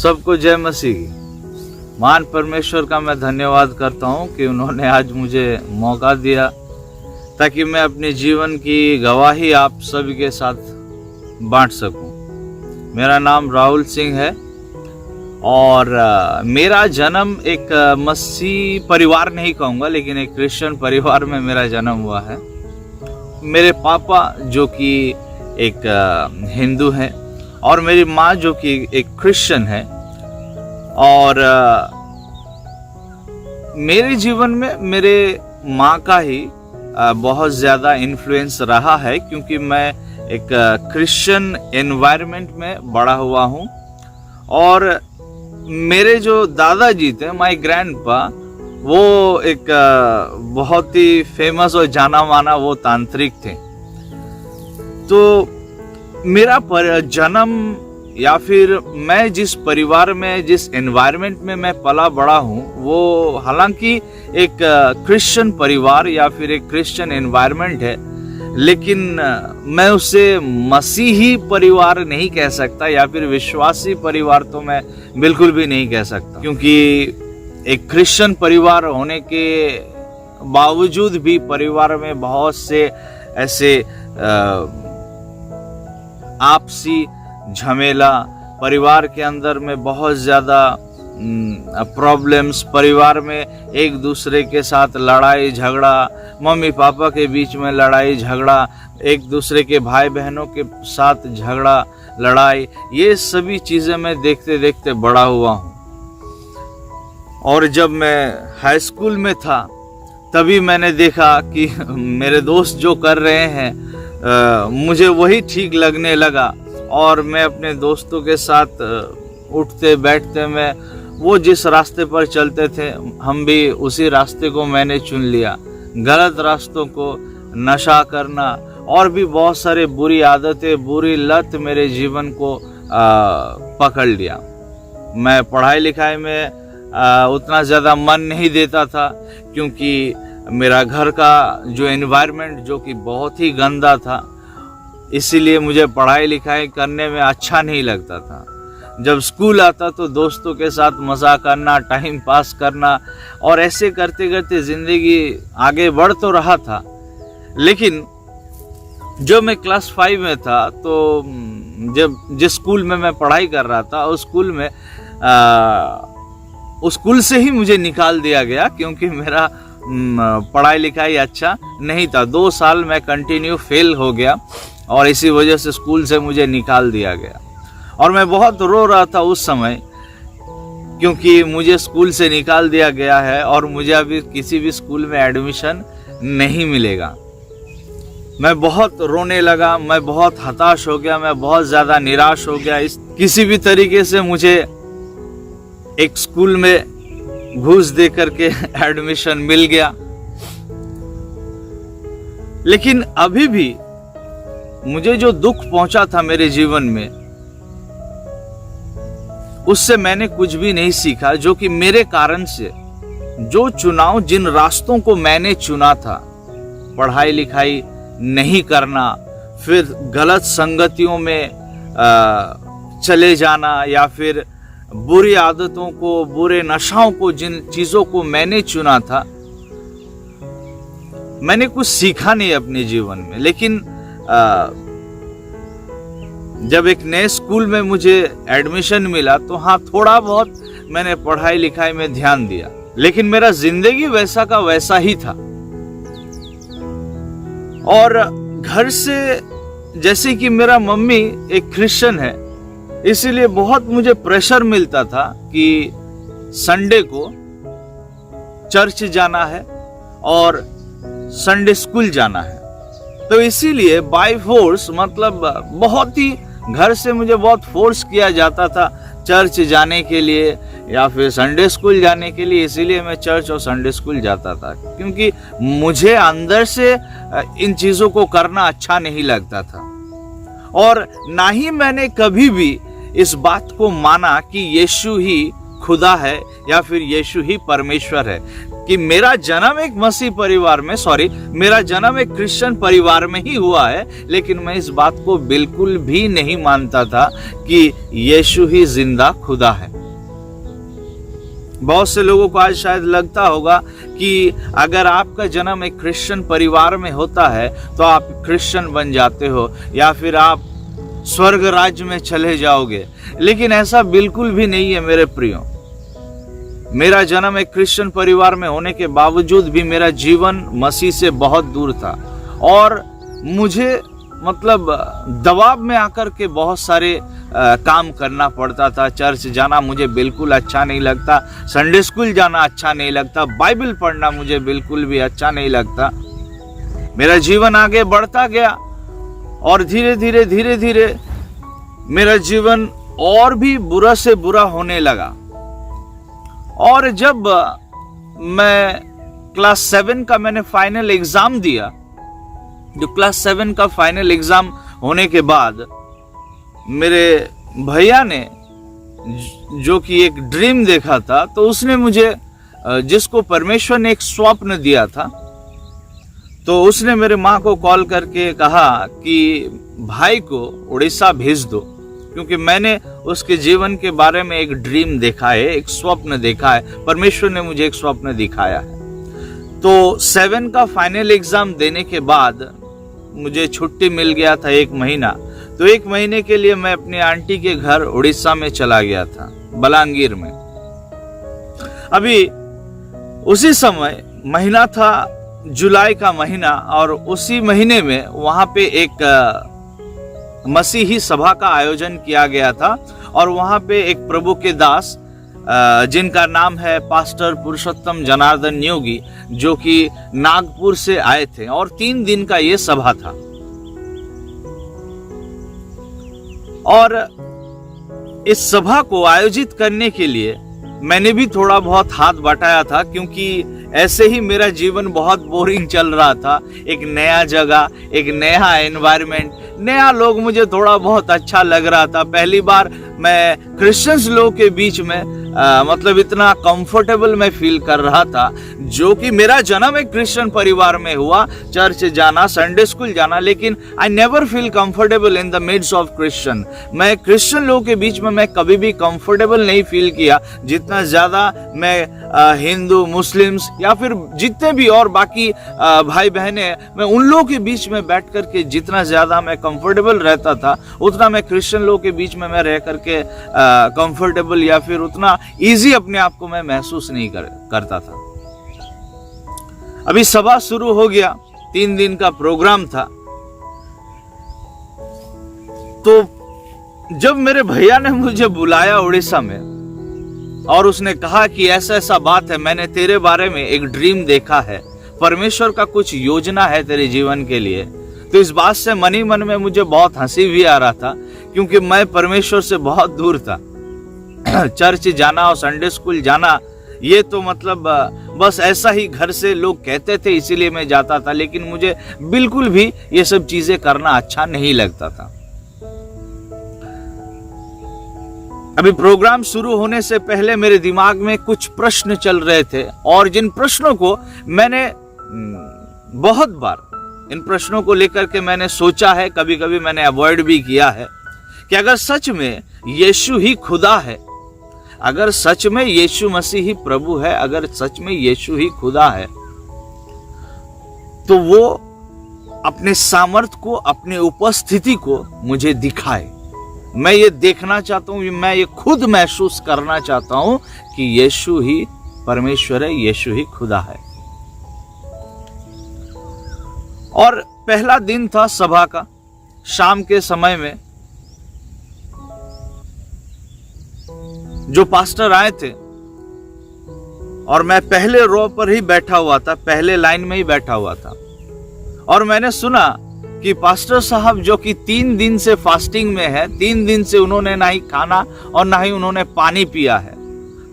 सबको जय मसीह की। महान परमेश्वर का मैं धन्यवाद करता हूँ कि उन्होंने आज मुझे मौका दिया ताकि मैं अपने जीवन की गवाही आप सभी के साथ बांट सकूं। मेरा नाम राहुल सिंह है और मेरा जन्म एक मसीह परिवार नहीं कहूँगा, लेकिन एक क्रिश्चियन परिवार में मेरा जन्म हुआ है। मेरे पापा जो कि एक हिंदू हैं और मेरी माँ जो कि एक क्रिश्चियन है। और मेरे जीवन में मेरे माँ का ही बहुत ज़्यादा इन्फ्लुएंस रहा है, क्योंकि मैं एक क्रिश्चियन एनवायरनमेंट में बड़ा हुआ हूँ। और मेरे जो दादाजी थे, माय ग्रैंडपा, वो एक बहुत ही फेमस और जाना माना वो तांत्रिक थे। तो मेरा जन्म या फिर मैं जिस परिवार में, जिस एनवायरनमेंट में मैं पला बड़ा हूँ, वो हालांकि एक क्रिश्चियन परिवार या फिर एक क्रिश्चियन एनवायरनमेंट है, लेकिन मैं उसे मसीही परिवार नहीं कह सकता या फिर विश्वासी परिवार तो मैं बिल्कुल भी नहीं कह सकता, क्योंकि एक क्रिश्चियन परिवार होने के बावजूद भी परिवार में बहुत से ऐसे आपसी झमेला, परिवार के अंदर में बहुत ज़्यादा प्रॉब्लम्स, परिवार में एक दूसरे के साथ लड़ाई झगड़ा, मम्मी पापा के बीच में लड़ाई झगड़ा, एक दूसरे के भाई बहनों के साथ झगड़ा लड़ाई, ये सभी चीज़ें मैं देखते देखते बड़ा हुआ हूँ। और जब मैं हाई स्कूल में था तभी मैंने देखा कि मेरे दोस्त जो कर रहे हैं मुझे वही ठीक लगने लगा, और मैं अपने दोस्तों के साथ उठते बैठते में वो जिस रास्ते पर चलते थे हम भी उसी रास्ते को मैंने चुन लिया। गलत रास्तों को, नशा करना और भी बहुत सारे बुरी आदतें, बुरी लत मेरे जीवन को पकड़ लिया। मैं पढ़ाई लिखाई में उतना ज़्यादा मन नहीं देता था, क्योंकि मेरा घर का जो एनवायरनमेंट जो कि बहुत ही गंदा था, इसीलिए मुझे पढ़ाई लिखाई करने में अच्छा नहीं लगता था। जब स्कूल आता तो दोस्तों के साथ मज़ा करना, टाइम पास करना, और ऐसे करते करते ज़िंदगी आगे बढ़ तो रहा था। लेकिन जब मैं क्लास 5 में था तो जब जिस स्कूल में मैं पढ़ाई कर रहा था उस स्कूल से ही मुझे निकाल दिया गया, क्योंकि मेरा पढ़ाई लिखाई अच्छा नहीं था। 2 साल मैं कंटिन्यू फेल हो गया और इसी वजह से स्कूल से मुझे निकाल दिया गया। और मैं बहुत रो रहा था उस समय, क्योंकि मुझे स्कूल से निकाल दिया गया है और मुझे अभी किसी भी स्कूल में एडमिशन नहीं मिलेगा। मैं बहुत रोने लगा, मैं बहुत हताश हो गया, मैं बहुत ज़्यादा निराश हो गया। किसी भी तरीके से मुझे एक स्कूल में घूस दे करके एडमिशन मिल गया। लेकिन अभी भी मुझे जो दुख पहुंचा था मेरे जीवन में, उससे मैंने कुछ भी नहीं सीखा, जो कि मेरे कारण से जो चुनाव, जिन रास्तों को मैंने चुना था, पढ़ाई लिखाई नहीं करना, फिर गलत संगतियों में चले जाना, या फिर बुरी आदतों को, बुरे नशाओं को, जिन चीजों को मैंने चुना था, मैंने कुछ सीखा नहीं अपने जीवन में। लेकिन जब एक नए स्कूल में मुझे एडमिशन मिला तो हाँ, थोड़ा बहुत मैंने पढ़ाई लिखाई में ध्यान दिया, लेकिन मेरा जिंदगी वैसा का वैसा ही था। और घर से, जैसे कि मेरा मम्मी एक क्रिश्चियन है, इसीलिए बहुत मुझे प्रेशर मिलता था कि संडे को चर्च जाना है और संडे स्कूल जाना है। तो इसीलिए बाय फोर्स, मतलब बहुत ही घर से मुझे बहुत फोर्स किया जाता था चर्च जाने के लिए या फिर संडे स्कूल जाने के लिए। इसीलिए मैं चर्च और संडे स्कूल जाता था, क्योंकि मुझे अंदर से इन चीज़ों को करना अच्छा नहीं लगता था। और ना ही मैंने कभी भी इस बात को माना कि यीशु ही खुदा है या फिर यीशु ही परमेश्वर है, कि मेरा जन्म एक मसीह परिवार में मेरा जन्म एक क्रिश्चियन परिवार में ही हुआ है, लेकिन मैं इस बात को बिल्कुल भी नहीं मानता था कि यीशु ही जिंदा खुदा है। बहुत से लोगों को आज शायद लगता होगा कि अगर आपका जन्म एक क्रिश्चियन परिवार में होता है तो आप क्रिश्चियन बन जाते हो या फिर आप स्वर्ग राज्य में चले जाओगे, लेकिन ऐसा बिल्कुल भी नहीं है मेरे प्रियो। मेरा जन्म एक क्रिश्चियन परिवार में होने के बावजूद भी मेरा जीवन मसीह से बहुत दूर था और मुझे दबाव में आकर के बहुत सारे काम करना पड़ता था। चर्च जाना मुझे बिल्कुल अच्छा नहीं लगता, संडे स्कूल जाना अच्छा नहीं लगता, बाइबल पढ़ना मुझे बिल्कुल भी अच्छा नहीं लगता। मेरा जीवन आगे बढ़ता गया और धीरे धीरे मेरा जीवन और भी बुरा से बुरा होने लगा। और जब मैं क्लास 7 का मैंने फाइनल एग्जाम दिया, जो क्लास 7 का फाइनल एग्जाम होने के बाद मेरे भैया ने जो कि एक ड्रीम देखा था, तो उसने मुझे, जिसको परमेश्वर ने एक स्वप्न दिया था, तो उसने मेरे माँ को कॉल करके कहा कि भाई को उड़ीसा भेज दो, क्योंकि मैंने उसके जीवन के बारे में एक ड्रीम देखा है, एक स्वप्न देखा है, परमेश्वर ने मुझे एक स्वप्न दिखाया है। तो 7 का फाइनल एग्जाम देने के बाद मुझे छुट्टी मिल गया था 1 महीना। तो 1 महीने के लिए मैं अपनी आंटी के घर उड़ीसा में चला गया था, बलांगीर में। अभी उसी समय महीना था जुलाई का महीना, और उसी महीने में वहां पे एक मसीही सभा का आयोजन किया गया था और वहां पे एक प्रभु के दास जिनका नाम है पास्टर पुरुषोत्तम जनार्दन योगी, जो कि नागपुर से आए थे, और 3 दिन का ये सभा था। और इस सभा को आयोजित करने के लिए मैंने भी थोड़ा बहुत हाथ बटाया था, क्योंकि ऐसे ही मेरा जीवन बहुत बोरिंग चल रहा था। एक नया जगह, एक नया एनवायरनमेंट, नया लोग, मुझे थोड़ा बहुत अच्छा लग रहा था। पहली बार मैं क्रिश्चियंस लोग के बीच में इतना कंफर्टेबल मैं फील कर रहा था, जो कि मेरा जन्म एक क्रिश्चियन परिवार में हुआ, चर्च जाना, संडे स्कूल जाना, लेकिन I never feel comfortable in the midst of Christian. मैं क्रिश्चियन लोगों के बीच में मैं कभी भी कंफर्टेबल नहीं फील किया जितना ज्यादा मैं हिंदू, मुस्लिम्स या फिर जितने भी और बाकी भाई बहने, मैं उन लोगों के बीच में बैठ करके जितना ज्यादा मैं कंफर्टेबल रहता था, उतना मैं क्रिश्चियन लोगों के बीच में मैं रह करके कंफर्टेबल या फिर उतना इजी अपने आप को मैं महसूस नहीं करता था। अभी सभा शुरू हो गया, 3 दिन का प्रोग्राम था। तो जब मेरे भैया ने मुझे बुलाया उड़ीसा में और उसने कहा कि ऐसा ऐसा बात है, मैंने तेरे बारे में एक ड्रीम देखा है, परमेश्वर का कुछ योजना है तेरे जीवन के लिए, तो इस बात से मन ही मन में मुझे बहुत हंसी भी आ रहा था, क्योंकि मैं परमेश्वर से बहुत दूर था। चर्च जाना और संडे स्कूल जाना, ये तो बस ऐसा ही घर से लोग कहते थे इसीलिए मैं जाता था, लेकिन मुझे बिल्कुल भी ये सब चीजें करना अच्छा नहीं लगता था। अभी प्रोग्राम शुरू होने से पहले मेरे दिमाग में कुछ प्रश्न चल रहे थे, और जिन प्रश्नों को मैंने बहुत बार, इन प्रश्नों को लेकर के मैंने सोचा है, कभी कभी मैंने अवॉइड भी किया है, कि अगर सच में यीशु ही खुदा है, अगर सच में यीशु मसीह ही प्रभु है, अगर सच में यीशु ही खुदा है, तो वो अपने सामर्थ को, अपने उपस्थिति को मुझे दिखाए। मैं ये देखना चाहता हूं, मैं ये खुद महसूस करना चाहता हूं कि यीशु ही परमेश्वर है, यीशु ही खुदा है। और पहला दिन था सभा का, शाम के समय में जो पास्टर आए थे, और मैं पहले रो पर ही बैठा हुआ था, पहले लाइन में ही बैठा हुआ था, और मैंने सुना कि पास्टर साहब जो कि 3 दिन से फास्टिंग में है, 3 दिन से उन्होंने ना ही खाना और ना ही उन्होंने पानी पिया है।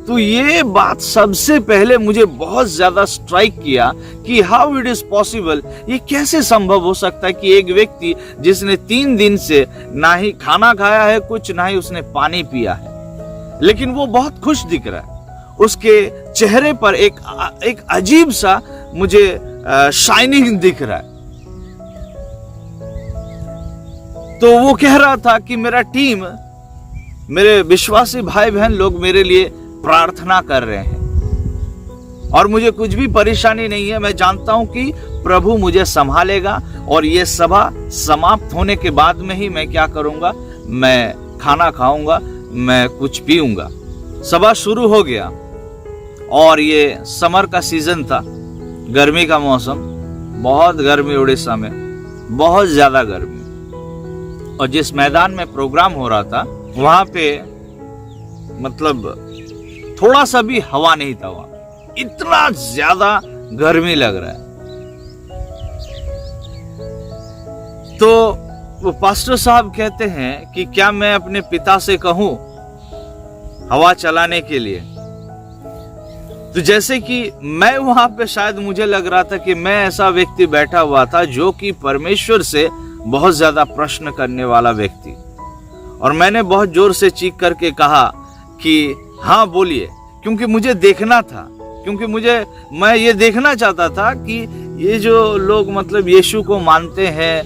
तो ये बात सबसे पहले मुझे बहुत ज्यादा स्ट्राइक किया कि हाउ इट इज पॉसिबल, ये कैसे संभव हो सकता है कि एक व्यक्ति जिसने 3 दिन से ना ही खाना खाया है कुछ, ना ही उसने पानी पिया है, लेकिन वो बहुत खुश दिख रहा है, उसके चेहरे पर एक अजीब सा मुझे शाइनिंग दिख रहा है। तो वो कह रहा था कि मेरा टीम, मेरे विश्वासी भाई बहन लोग मेरे लिए प्रार्थना कर रहे हैं और मुझे कुछ भी परेशानी नहीं है। मैं जानता हूं कि प्रभु मुझे संभालेगा और ये सभा समाप्त होने के बाद में ही मैं क्या करूंगा, मैं खाना खाऊंगा, मैं कुछ पीऊंगा। सभा शुरू हो गया और ये समर का सीजन था, गर्मी का मौसम, बहुत गर्मी उड़ीसा में, बहुत ज्यादा गर्मी। और जिस मैदान में प्रोग्राम हो रहा था वहां पे मतलब थोड़ा सा भी हवा नहीं था, वहां इतना ज्यादा गर्मी लग रहा है। तो वो पास्टर साहब कहते हैं कि क्या मैं अपने पिता से कहूं हवा चलाने के लिए। तो जैसे कि मैं वहां पे, शायद मुझे लग रहा था कि मैं ऐसा व्यक्ति बैठा हुआ था जो कि परमेश्वर से बहुत ज्यादा प्रश्न करने वाला व्यक्ति, और मैंने बहुत जोर से चीख करके कहा कि हाँ बोलिए, क्योंकि मुझे देखना था, क्योंकि मैं ये देखना चाहता था कि ये जो लोग मतलब यीशु को मानते हैं,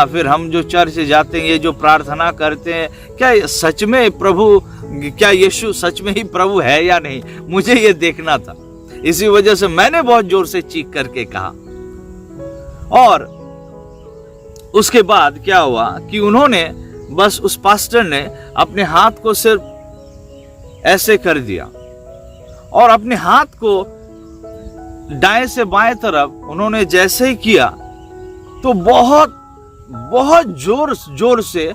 फिर हम जो चर्च जाते हैं, ये जो प्रार्थना करते हैं, क्या सच में प्रभु, क्या यीशु सच में ही प्रभु है या नहीं, मुझे ये देखना था। इसी वजह से मैंने बहुत जोर से चीख करके कहा। और उसके बाद क्या हुआ कि उन्होंने बस, उस पास्टर ने अपने हाथ को सिर्फ ऐसे कर दिया और अपने हाथ को दाएं से बाएं तरफ उन्होंने जैसे ही किया तो बहुत बहुत जोर से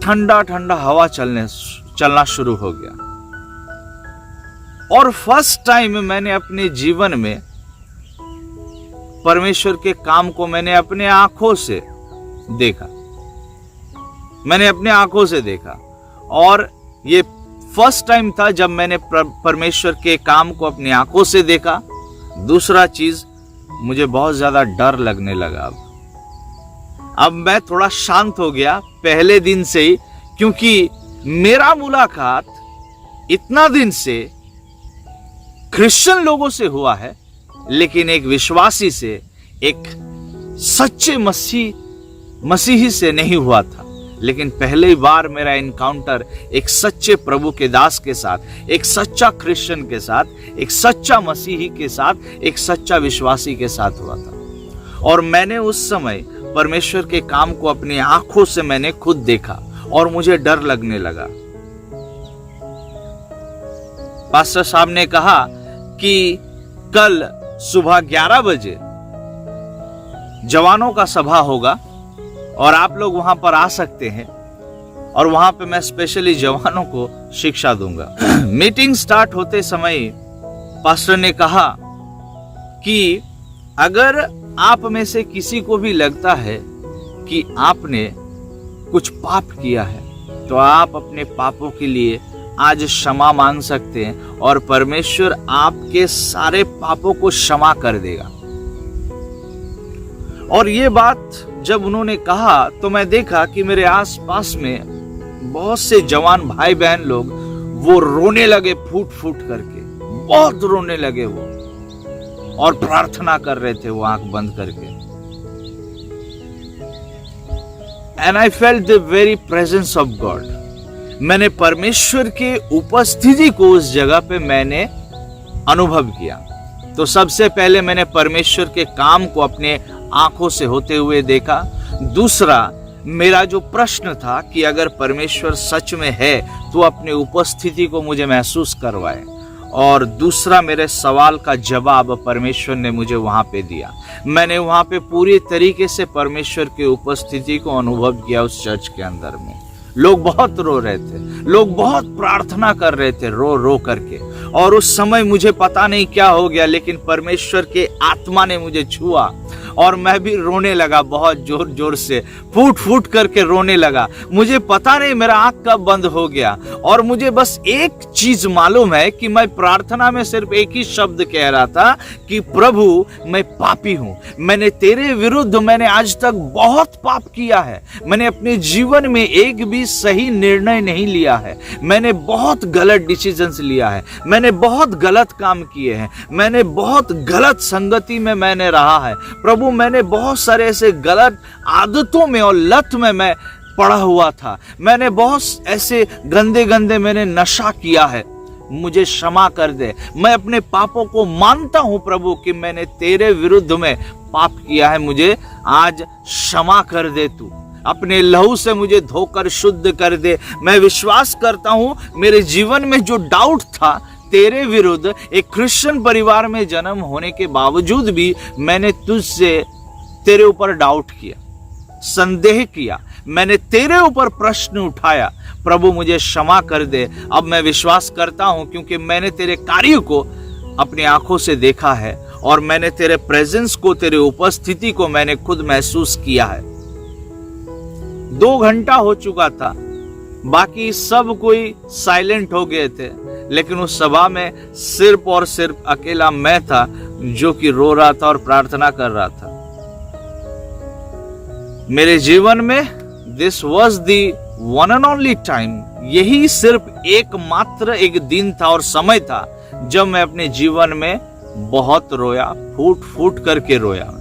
ठंडा ठंडा हवा चलना शुरू हो गया। और फर्स्ट टाइम मैंने अपने जीवन में परमेश्वर के काम को मैंने अपने आंखों से देखा, मैंने अपने आंखों से देखा। और ये फर्स्ट टाइम था जब मैंने परमेश्वर के काम को अपनी आंखों से देखा। दूसरा चीज, मुझे बहुत ज्यादा डर लगने लगा। अब मैं थोड़ा शांत हो गया पहले दिन से ही, क्योंकि मेरा मुलाकात इतना दिन से क्रिश्चियन लोगों से हुआ है, लेकिन एक विश्वासी से, एक सच्चे मसीही से नहीं हुआ था। लेकिन पहली बार मेरा इनकाउंटर एक सच्चे प्रभु के दास के साथ, एक सच्चा क्रिश्चियन के साथ, एक सच्चा मसीही के साथ, एक सच्चा विश्वासी के साथ हुआ था। और मैंने उस समय परमेश्वर के काम को अपनी आंखों से मैंने खुद देखा और मुझे डर लगने लगा। पास्टर साहब ने कहा कि कल सुबह 11 बजे जवानों का सभा होगा और आप लोग वहां पर आ सकते हैं, और वहां पे मैं स्पेशली जवानों को शिक्षा दूंगा। मीटिंग स्टार्ट होते समय पास्टर ने कहा कि अगर आप में से किसी को भी लगता है कि आपने कुछ पाप किया है, तो आप अपने पापों के लिए आज क्षमा मांग सकते हैं और परमेश्वर आपके सारे पापों को क्षमा कर देगा। और ये बात जब उन्होंने कहा तो मैं देखा कि मेरे आसपास में बहुत से जवान भाई बहन लोग वो रोने लगे, फूट फूट करके बहुत रोने लगे वो, और प्रार्थना कर रहे थे वो आंख बंद करके। And I felt the very presence of God. मैंने परमेश्वर के उपस्थिति को उस जगह पे मैंने अनुभव किया। तो सबसे पहले मैंने परमेश्वर के काम को अपने आंखों से होते हुए देखा। दूसरा, मेरा जो प्रश्न था कि अगर परमेश्वर सच में है तो अपनी उपस्थिति को मुझे महसूस करवाए, और दूसरा मेरे सवाल का जवाब परमेश्वर ने मुझे वहां पे दिया। मैंने वहां पे पूरी तरीके से परमेश्वर की उपस्थिति को अनुभव किया। उस चर्च के अंदर में लोग बहुत रो रहे थे, लोग बहुत प्रार्थना कर रहे थे रो रो करके, और उस समय मुझे पता नहीं क्या हो गया, लेकिन परमेश्वर के आत्मा ने मुझे छुआ और मैं भी रोने लगा, बहुत जोर जोर से फूट फूट करके रोने लगा। मुझे पता नहीं मेरा आंख कब बंद हो गया, और मुझे बस एक चीज मालूम है कि मैं प्रार्थना में सिर्फ एक ही शब्द कह रहा था कि प्रभु मैं पापी हूं, मैंने तेरे विरुद्ध मैंने आज तक बहुत पाप किया है, मैंने अपने जीवन में एक भी सही निर्णय नहीं लिया है, मैंने बहुत गलत डिसीजंस लिया है, मैंने बहुत गलत काम किए हैं, मैंने बहुत गलत संगति में मैंने रहा है प्रभु, मैंने बहुत सारे ऐसे गलत आदतों में और लत में मैं पड़ा हुआ था, मैंने बहुत ऐसे गंदे गंदे मैंने नशा किया है, मुझे क्षमा कर दे। मैं अपने पापों को मानता हूं प्रभु कि मैंने तेरे विरुद्ध में पाप किया है, मुझे आज क्षमा कर दे, तू अपने लहू से मुझे धोकर शुद्ध कर दे। मैं विश्वास करता हूं मेरे जीवन में जो डाउट था तेरे विरुद्ध, एक क्रिश्चियन परिवार में जन्म होने के बावजूद भी मैंने तुझसे तेरे ऊपर डाउट किया, संदेह किया, मैंने तेरे ऊपर प्रश्न उठाया, प्रभु मुझे क्षमा कर दे। अब मैं विश्वास करता हूं क्योंकि मैंने तेरे कार्य को अपनी आंखों से देखा है और मैंने तेरे प्रेजेंस को, तेरे उपस्थिति को मैंने खुद महसूस किया है। 2 घंटा हो चुका था, बाकी सब कोई साइलेंट हो गए थे, लेकिन उस सभा में सिर्फ और सिर्फ अकेला मैं था जो कि रो रहा था और प्रार्थना कर रहा था। मेरे जीवन में this was the one and only time, यही सिर्फ एकमात्र एक दिन था और समय था जब मैं अपने जीवन में बहुत रोया, फूट फूट करके रोया।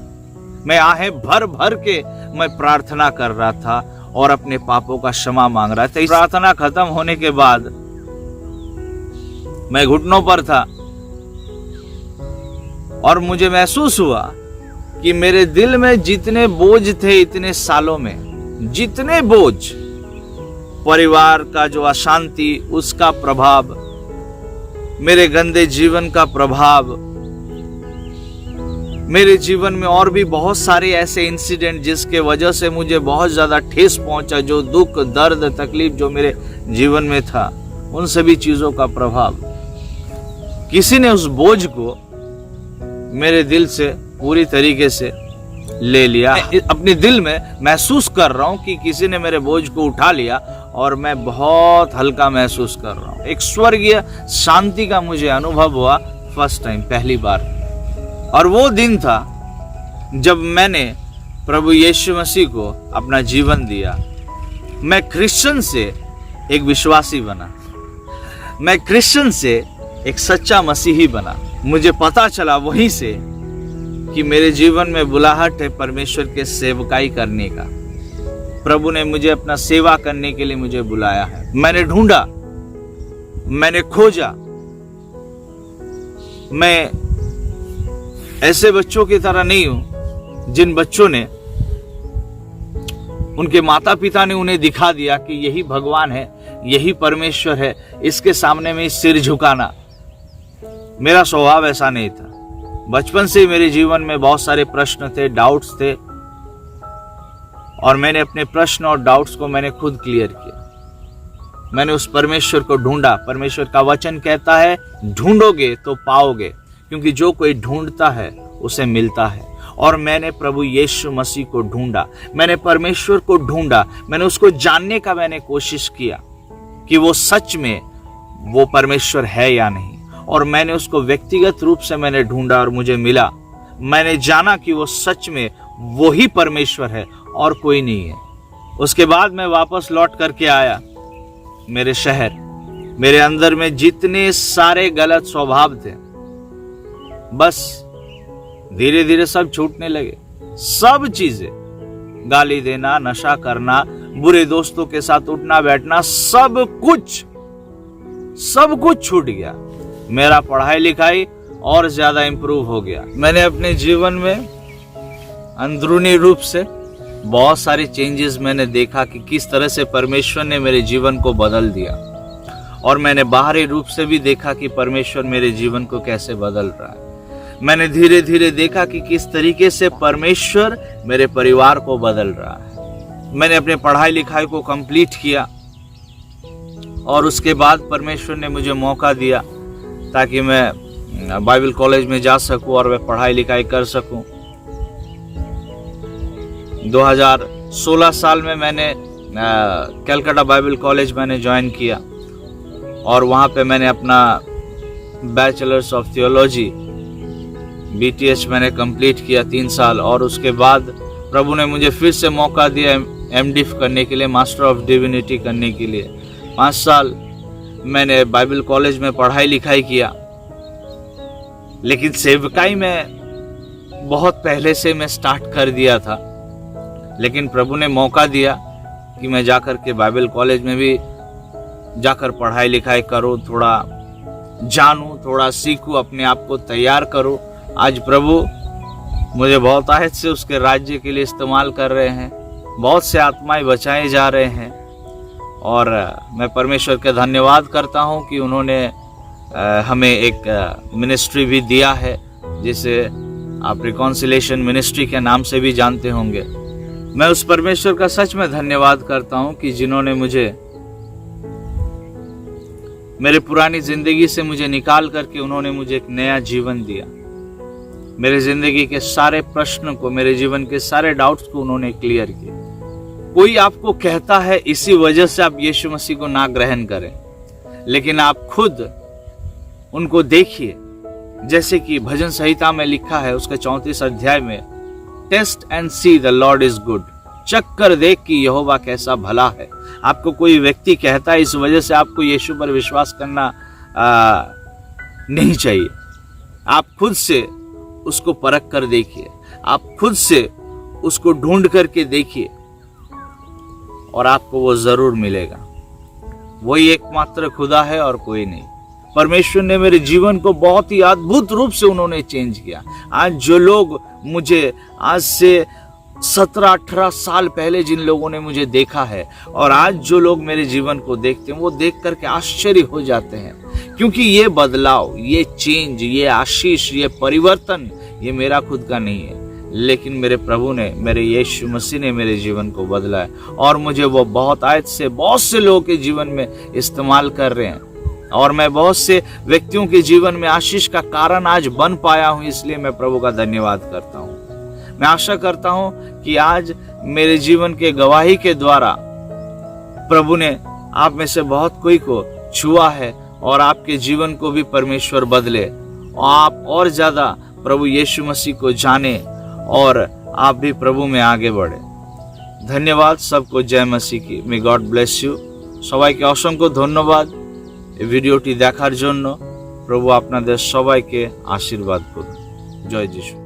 मैं आहें भर भर के मैं प्रार्थना कर रहा था और अपने पापों का क्षमा मांग रहा था। इस प्रार्थना खत्म होने के बाद मैं घुटनों पर था और मुझे महसूस हुआ कि मेरे दिल में जितने बोझ थे इतने सालों में, जितने बोझ, परिवार का जो अशांति, उसका प्रभाव, मेरे गंदे जीवन का प्रभाव, मेरे जीवन में और भी बहुत सारे ऐसे इंसिडेंट जिसके वजह से मुझे बहुत ज्यादा ठेस पहुंचा, जो दुख, दर्द, तकलीफ जो मेरे जीवन में था, उन सभी चीजों का प्रभाव, किसी ने उस बोझ को मेरे दिल से पूरी तरीके से ले लिया। अपने दिल में महसूस कर रहा हूं कि किसी ने मेरे बोझ को उठा लिया और मैं बहुत हल्का महसूस कर रहा हूं। एक स्वर्गीय शांति का मुझे अनुभव हुआ फर्स्ट टाइम, पहली बार। और वो दिन था जब मैंने प्रभु यीशु मसीह को अपना जीवन दिया। मैं क्रिश्चियन से एक विश्वासी बना, मैं क्रिश्चियन से एक सच्चा मसीही बना। मुझे पता चला वहीं से कि मेरे जीवन में बुलाहट है परमेश्वर के सेवकाई करने का। प्रभु ने मुझे अपना सेवा करने के लिए मुझे बुलाया है। मैंने ढूंढा, मैंने खोजा। मैं ऐसे बच्चों की तरह नहीं हूं जिन बच्चों ने, उनके माता पिता ने उन्हें दिखा दिया कि यही भगवान है, यही परमेश्वर है, इसके सामने में सिर झुकाना। मेरा स्वभाव ऐसा नहीं था। बचपन से मेरे जीवन में बहुत सारे प्रश्न थे, डाउट्स थे, और मैंने अपने प्रश्न और डाउट्स को मैंने खुद क्लियर किया। मैंने उस परमेश्वर को ढूंढा। परमेश्वर का वचन कहता है ढूंढोगे तो पाओगे, क्योंकि जो कोई ढूंढता है उसे मिलता है। और मैंने प्रभु यीशु मसीह को ढूंढा, मैंने परमेश्वर को ढूंढा, मैंने उसको जानने का मैंने कोशिश किया कि वो सच में वो परमेश्वर है या नहीं। और मैंने उसको व्यक्तिगत रूप से मैंने ढूंढा और मुझे मिला। मैंने जाना कि वो सच में वो ही परमेश्वर है और कोई नहीं है। उसके बाद मैं वापस लौट करके आया मेरे शहर। मेरे अंदर में जितने सारे गलत स्वभाव थे, बस धीरे धीरे सब छूटने लगे। सब चीजें, गाली देना, नशा करना, बुरे दोस्तों के साथ उठना बैठना, सब कुछ छूट गया। मेरा पढ़ाई लिखाई और ज्यादा इंप्रूव हो गया। मैंने अपने जीवन में अंदरूनी रूप से बहुत सारे चेंजेस मैंने देखा कि किस तरह से परमेश्वर ने मेरे जीवन को बदल दिया, और मैंने बाहरी रूप से भी देखा कि परमेश्वर मेरे जीवन को कैसे बदल रहा है। मैंने धीरे धीरे देखा कि किस तरीके से परमेश्वर मेरे परिवार को बदल रहा है। मैंने अपने पढ़ाई लिखाई को कंप्लीट किया और उसके बाद परमेश्वर ने मुझे मौका दिया ताकि मैं बाइबल कॉलेज में जा सकूं और मैं पढ़ाई लिखाई कर सकूं। 2016 साल में मैंने कलकत्ता बाइबल कॉलेज मैंने ज्वाइन किया और वहाँ पे मैंने अपना बैचलर्स ऑफ थियोलॉजी BTH मैंने कंप्लीट किया 3 साल। और उसके बाद प्रभु ने मुझे फिर से मौका दिया MDiv करने के लिए, मास्टर ऑफ डिविनिटी करने के लिए। 5 साल मैंने बाइबल कॉलेज में पढ़ाई लिखाई किया, लेकिन सेवकाई में बहुत पहले से मैं स्टार्ट कर दिया था। लेकिन प्रभु ने मौका दिया कि मैं जाकर के बाइबल कॉलेज में भी जाकर पढ़ाई लिखाई करूं, थोड़ा जानूं, थोड़ा सीखूं, अपने आप को तैयार करूं। आज प्रभु मुझे बहुत आहत से उसके राज्य के लिए इस्तेमाल कर रहे हैं, बहुत से आत्माएं बचाए जा रहे हैं। और मैं परमेश्वर का धन्यवाद करता हूं कि उन्होंने हमें एक मिनिस्ट्री भी दिया है, जिसे आप रिकॉन्सिलेशन मिनिस्ट्री के नाम से भी जानते होंगे। मैं उस परमेश्वर का सच में धन्यवाद करता हूं कि जिन्होंने मुझे मेरे पुरानी जिंदगी से मुझे निकाल करके उन्होंने मुझे एक नया जीवन दिया। मेरे जिंदगी के सारे प्रश्न को, मेरे जीवन के सारे डाउट्स को उन्होंने क्लियर किया। कोई आपको कहता है इसी वजह से आप यीशु मसीह को ना ग्रहण करें, लेकिन आप खुद उनको देखिए। जैसे कि भजन संहिता में लिखा है उसके 34 अध्याय में, taste and see the Lord is good, चख कर देख कि यहोवा कैसा भला है। आपको कोई व्यक्ति कहता है इस वजह से आपको यीशु पर विश्वास करना नहीं चाहिए। आप खुद से उसको परख कर देखिए, आप खुद से उसको ढूंढ करके देखिए और आपको वो जरूर मिलेगा। वही एकमात्र खुदा है और कोई नहीं। परमेश्वर ने मेरे जीवन को बहुत ही अद्भुत रूप से उन्होंने चेंज किया। आज जो लोग मुझे आज से 17-18 साल पहले जिन लोगों ने मुझे देखा है और आज जो लोग मेरे जीवन को देखते हैं, वो देख करके आश्चर्य हो जाते हैं, क्योंकि ये बदलाव, ये चेंज, ये आशीष, ये परिवर्तन, ये मेरा खुद का नहीं है, लेकिन मेरे प्रभु ने, मेरे यीशु मसीह ने मेरे जीवन को बदला है। और मुझे वो बहुत आयत से बहुत से लोगों के जीवन में इस्तेमाल कर रहे हैं और मैं बहुत से व्यक्तियों के जीवन में आशीष का कारण आज बन पाया हूं। इसलिए मैं प्रभु का धन्यवाद करता हूं। मैं आशा करता हूं कि आज मेरे जीवन के गवाही के द्वारा प्रभु ने आप में से बहुत कोई को छुआ है और आपके जीवन को भी परमेश्वर बदले और आप और ज्यादा प्रभु यीशु मसीह को जाने और आप भी प्रभु में आगे बढ़े। धन्यवाद सबको, जय मसीह की। May God bless you. সবাইকে অসংখ্য ধন্যবাদ এই ভিডিওটি দেখার জন্য। প্রভু আপনাদের সবাইকে আশীর্বাদ করুন। জয় যিশু।